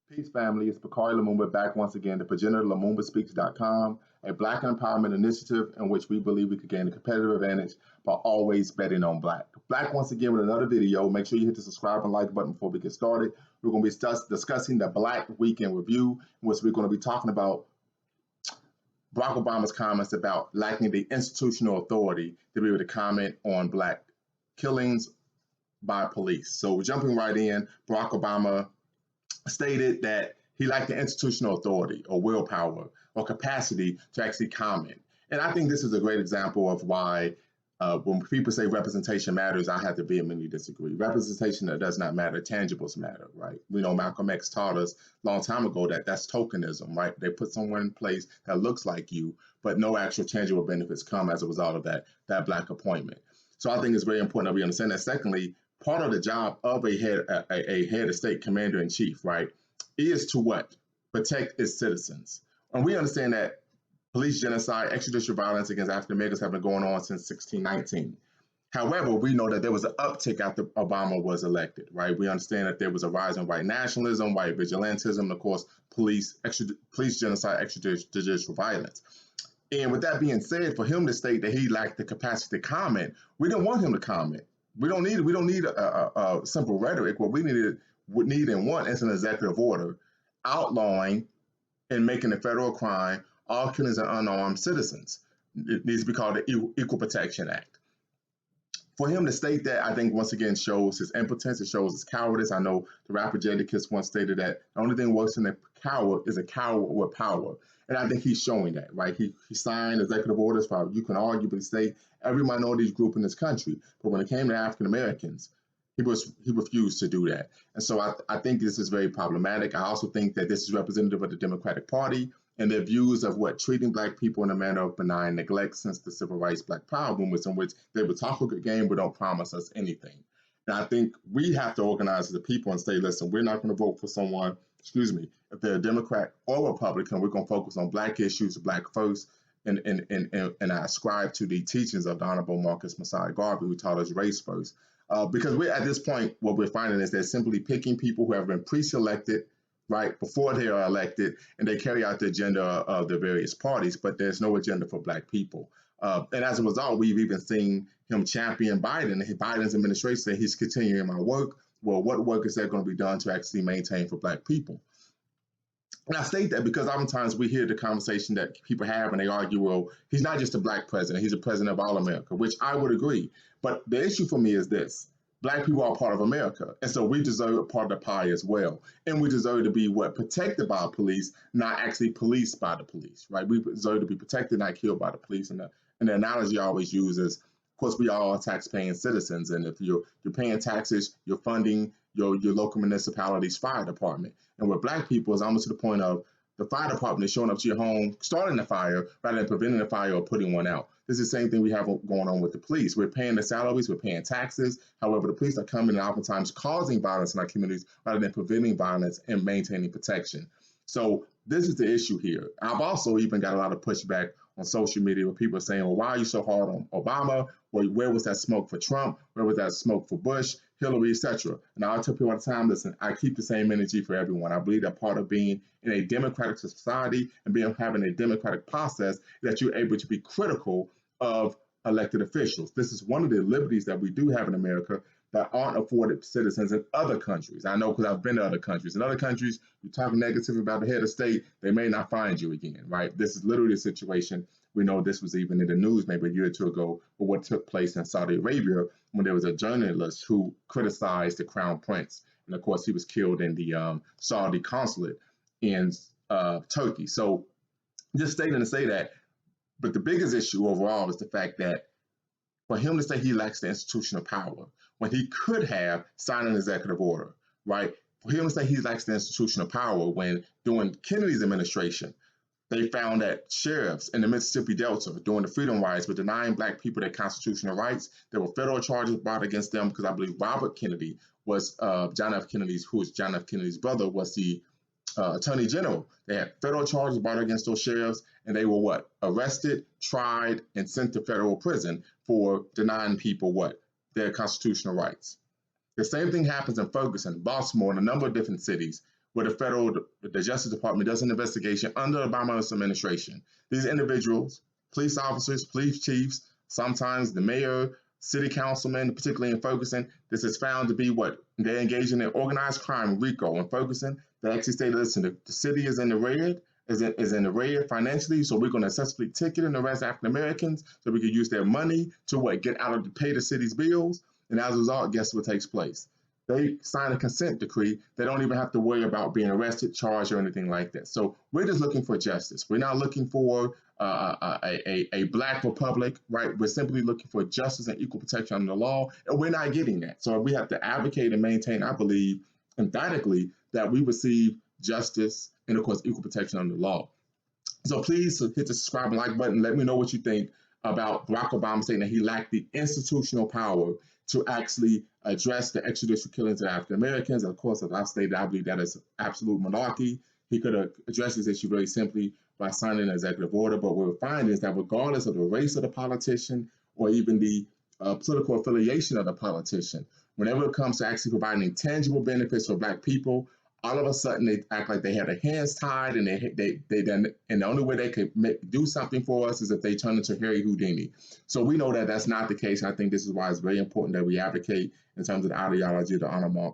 Peace, family. It's Bakari Lumumba back once again to progenitor LumumbaSpeaks.com, a Black empowerment initiative in which we believe we could gain a competitive advantage by always betting on Black. Black once again with another video. Make sure you hit the subscribe and like button before we get started. We're going to be discussing the Black Weekend Review, in which we're going to be talking about Barack Obama's comments about lacking the institutional authority to be able to comment on Black killings by police. So we're jumping right in. Barack Obama stated that he lacked the institutional authority or willpower or capacity to actually comment. And I think this is a great example of why when people say representation matters, I have to vehemently disagree. Representation that does not matter, tangibles matter, right? We know Malcolm X taught us a long time ago that that's tokenism, right? They put someone in place that looks like you, but no actual tangible benefits come as a result of that Black appointment. So I think it's very important that we understand that. Secondly, part of the job of a head of state, commander in chief, right, is to what? Protect its citizens. And we understand that police genocide, extrajudicial violence against African Americans have been going on since 1619. However, we know that there was an uptick after Obama was elected, right? We understand that there was a rise in white nationalism, white vigilantism, and of course, police genocide, extrajudicial violence. And with that being said, for him to state that he lacked the capacity to comment, we didn't want him to comment. We don't need a simple rhetoric. What we need and want is an executive order outlawing and making a federal crime all killings of unarmed citizens. It needs to be called the Equal Protection Act. For him to state that, I think once again shows his impotence. It shows his cowardice. I know the rapper Jadakiss once stated that the only thing worse than a coward is a coward with power. And I think he's showing that, right? He signed executive orders for, you can arguably say, every minority group in this country. But when it came to African Americans, he refused to do that. And so I think this is very problematic. I also think that this is representative of the Democratic Party and their views of what treating Black people in a manner of benign neglect since the Civil Rights Black Power movement, in which they would talk a good game but don't promise us anything. And I think we have to organize as a people and say, listen, we're not going to vote for someone, if they're a Democrat or Republican, we're going to focus on Black issues, Black first, and I ascribe to the teachings of the Honorable Marcus Messiah Garvey, who taught us race first. Because we're at this point, what we're finding is they're simply picking people who have been pre-selected, right, before they are elected, and they carry out the agenda of the various parties, but there's no agenda for Black people. And as a result, we've even seen him champion Biden's administration say he's continuing my work. Well, what work is there going to be done to actually maintain for Black people? And I state that because oftentimes we hear the conversation that people have and they argue, well, he's not just a Black president, he's a president of all America, which I would agree. But the issue for me is this. Black people are part of America, and so we deserve a part of the pie as well. And we deserve to be protected by police, not actually policed by the police, right? We deserve to be protected, not killed by the police. And the analogy I always use is, of course, we are all tax-paying citizens, and if you're paying taxes, you're funding your local municipality's fire department. And with Black people, it's almost to the point of the fire department is showing up to your home, starting the fire, rather than preventing the fire or putting one out. This is the same thing we have going on with the police. We're paying the salaries, we're paying taxes. However, the police are coming and oftentimes causing violence in our communities rather than preventing violence and maintaining protection. So this is the issue here. I've also even got a lot of pushback on social media where people are saying, well, why are you so hard on Obama? Well, where was that smoke for Trump? Where was that smoke for Bush, Hillary, etc.? And I tell people all the time, listen, I keep the same energy for everyone. I believe that part of being in a democratic society and having a democratic process that you're able to be critical of elected officials. This is one of the liberties that we do have in America that aren't afforded citizens in other countries. I know because I've been to other countries. In other countries, you talk negative about the head of state, they may not find you again, right? This is literally a situation. We know this was even in the news maybe a year or two ago, but what took place in Saudi Arabia when there was a journalist who criticized the crown prince. And of course, he was killed in the Saudi consulate in Turkey. So just stating to say that, but the biggest issue overall is the fact that for him to say he lacks the institutional power when he could have signed an executive order, right? For him to say he lacks the institutional power when during Kennedy's administration, they found that sheriffs in the Mississippi Delta during the Freedom Rides were denying Black people their constitutional rights. There were federal charges brought against them because I believe Robert Kennedy was John F. Kennedy's brother, was the Attorney General. They had federal charges brought against those sheriffs, and they were arrested, tried, and sent to federal prison for denying people their constitutional rights. The same thing happens in Ferguson, Baltimore, and a number of different cities where the Justice Department does an investigation under the Obama administration. These individuals, police officers, police chiefs, sometimes the mayor, city councilmen, particularly in Ferguson, this is found to be what they engage in organized crime, RICO, in Ferguson. They actually stated, listen, the city is in the red, is in the red financially, so we're going to successfully ticket and arrest African Americans so we can use their money to get out of to pay the city's bills. And as a result, guess what takes place? They sign a consent decree. They don't even have to worry about being arrested, charged, or anything like that. So we're just looking for justice. We're not looking for a black republic, right? We're simply looking for justice and equal protection under the law, and we're not getting that. So we have to advocate and maintain, I believe, emphatically, that we receive justice and, of course, equal protection under the law. So please hit the subscribe and like button. Let me know what you think about Barack Obama saying that he lacked the institutional power to actually address the extrajudicial killings of African Americans. Of course, as I've stated, I believe that is absolute monarchy. He could have addressed this issue very simply by signing an executive order. But what we're finding is that regardless of the race of the politician or even the political affiliation of the politician, whenever it comes to actually providing tangible benefits for Black people, all of a sudden they act like they have their hands tied, and they done, and the only way they could do something for us is if they turn into Harry Houdini. So we know that that's not the case. And I think this is why it's very important that we advocate in terms of the ideology of the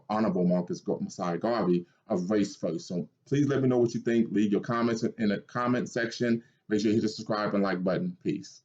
Honorable Marcus Messiah Garvey of race first. So please let me know what you think. Leave your comments in the comment section. Make sure you hit the subscribe and like button. Peace.